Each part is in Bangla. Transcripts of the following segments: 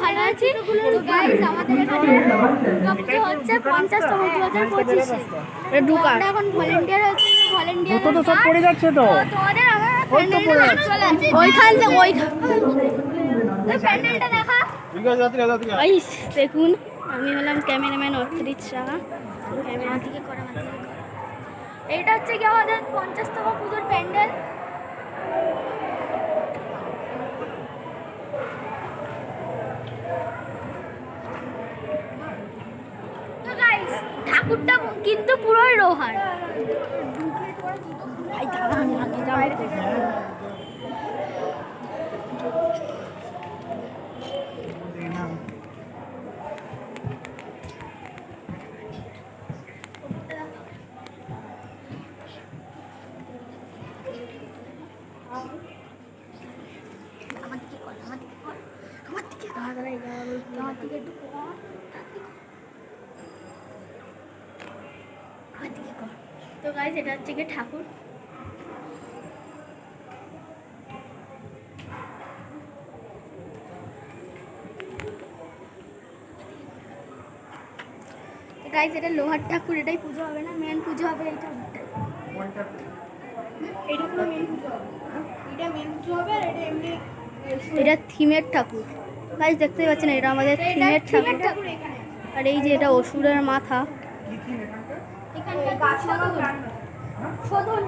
ভালো আছি। তো গাইস আমাদের এখানে দুর্গাপুজো হচ্ছে 50তম 2025-এ। আমরা এখন ভলেন্টিয়ার হচ্ছে, ভলেন্টিয়ার তো সব পড়ে যাচ্ছে তো তোমাদের আমরা প্যান্ডেলটা চলে আসছে ওইখান থেকে প্যান্ডেলটা দেখা। গাইস দেখুন, আমি হলাম ক্যামেরাম্যান অত্রিত সাহা। ক্যামেরা থেকে করা এইটা হচ্ছে কি আমাদের 50তম পুজোর প্যান্ডেল। তো গাইস ঠাকুরটা কিন্তু পুরোই লোহার। তো গাইস এটা হচ্ছে কি ঠাকুর। গাইস এটা লোহার ঠাকুর, এটাই পুজো হবে না, মেন পুজো হবে এইটা। এটা পুরো মেন পুজো হবে, এটা মেন পুজো হবে। আর এটা এমনি এটা থিমের ঠাকুর। গাইস দেখতেই পাচ্ছেন এটা আমাদের থিমের ঠাকুর। আর এই যে এটা অসুরের মাথা। এখানে গাছ লাগাও শোধন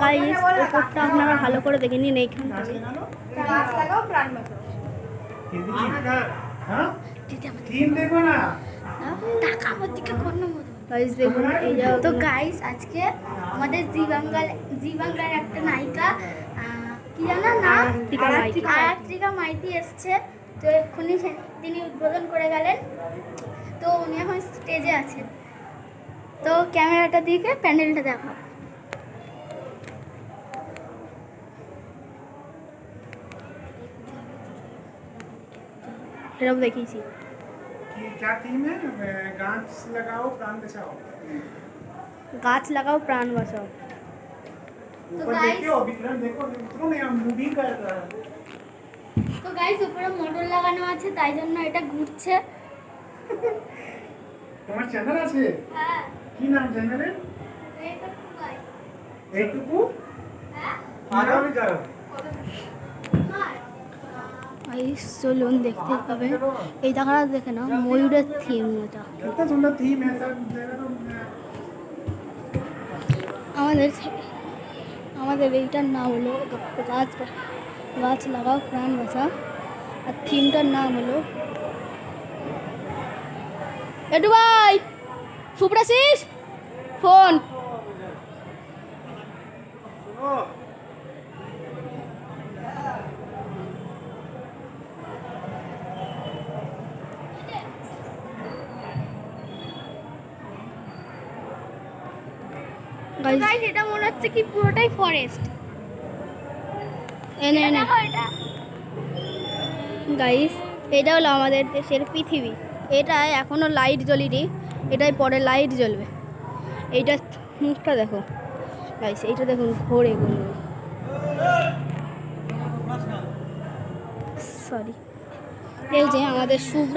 গাইস উপরটা আপনারা ভালো করে দেখে নিন। এইখান থেকে গাছ লাগাও প্রাণ বাঁচাও। গাইস দেখুন এই যে। তো গাইস আজকে আমাদের জি বাংলার একটা নায়িকা কি জানো না, আরাত্রিকা মাইতি এসছে। তো এক্ষুনি তিনি উদ্বোধন করে গেলেন। তো উনি এখন স্টেজে আছেন। তো ক্যামেরাটা দিকে প্যান্ডেলটা দেখা। এরকম দেখিয়েছি। क्या थीम है? गाछ लगाओ प्राण बचाओ। गाछ लगाओ प्राण बचाओ। ऊपर देखो, विक्रम देखो, विक्रम ने मूवी कर रहा है। তো গাইস উপরে মোটর লাগানো আছে, তাই জন্য এটা ঘুরছে। তোমার চ্যানেল আছে? হ্যাঁ। কি নাম চ্যানেলের? এইটুকু গাইস। এইটুকু? হ্যাঁ। আর আমি যাও। গাইস চলুন দেখতে পাবেন। এই জায়গাটা দেখে না, ময়ূরের থিম এটা। कितना सुंदर थीम है सर। আমাদের এইটার নাম হলো গাছ লাগাও প্রাণ বাঁচাও। আর থিমটার নাম হলো এটু ভাই সুপ্রাশিস ফোন। গাইস এটা মনে হচ্ছে কি পুরোটাই ফরেস্ট। এনে গাইস এটা হলো আমাদের দেশের পৃথিবী। এটায় এখনো লাইট জ্বলেনি, এটাই পরে লাইট জ্বলবে। এইটা মুখটা দেখো গাইস, এইটা দেখুন ঘোরে ঘুরে। সরি, এই যে আমাদের শুভ্রা